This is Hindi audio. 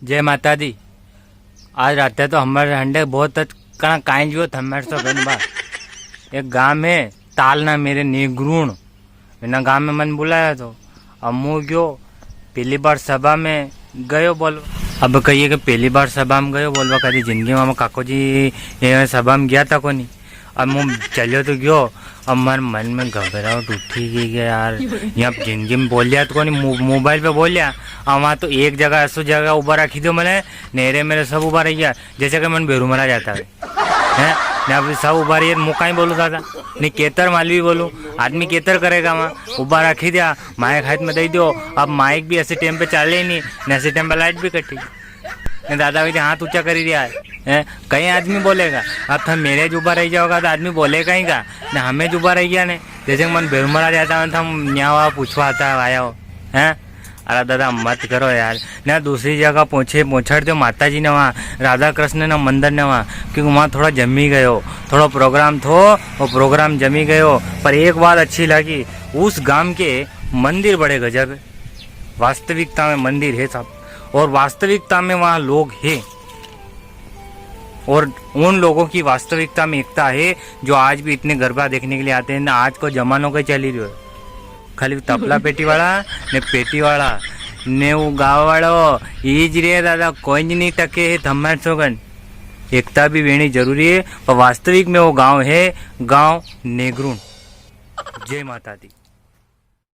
जय माता दी। आज रात तो हमारे हंडे बहुत काई जो हमारे सब बा एक गांव में ताल ना मेरे निगुण ना गांव में मन बुलाया तो अब मुँह गयो पहली बार सभा में गयो बोलो। अब कहिए कि पहली बार सभा में गयो बोलवा कभी जिंदगी में काको जी सभा में गया था को नहीं। अब मुँह चलो तो गयो अब मारे मन में घबराहट उठी गई कि यार यहाँ जिंदगी में बोल लिया तो को नहीं मोबाइल पे बोल लिया। और वहाँ तो एक जगह ऐसो जगह उबा रखी दो मैंने नेरे मेरे सब उबा रही है जैसे कि मन बेरू मरा जाता है ना सब उबा रही है मुँह ही बोलू दादा नहीं केतर मालवी बोलू आदमी केतर करेगा वहाँ उबा रखी दिया माइक हाथ में दे दो। अब माइक भी ऐसे टाइम पे चले ही नहीं न ऐसे टाइम पे लाइट भी कटी दादा भाई हाथ ऊंचा कर दिया है कहीं आदमी बोलेगा। अब तो मेरे जुबा रह जाओगा तो आदमी बोलेगा ही का न हमें जुबा रह गया ने जैसे मन बेरमरा जाता है हम यहाँ वहाँ पूछवा आता आया हो हैं। अरे दादा मत करो यार ना दूसरी जगह पहुँचड़ दो माता जी ने वहाँ राधा कृष्ण ने मंदिर ने वहाँ क्योंकि वहाँ थोड़ा जमी गयो थोड़ा प्रोग्राम थो वो प्रोग्राम जमी गयो। पर एक बात अच्छी लगी उस गांव के मंदिर बड़े गजब है वास्तविकता में मंदिर है सब और वास्तविकता में वहाँ लोग हैं और उन लोगों की वास्तविकता में एकता है जो आज भी इतने गरबा देखने के लिए आते हैं ना। आज को जमानों का चली रही है खाली तबला पेटी वाला ने पेटी वाला ने वो गाँव वाला ईज रे दादा कोई नहीं टके है थम्मा सोगन एकता भी वेणी जरूरी है पर वास्तविक में वो गांव है गांव नेगरुण। जय माता दी।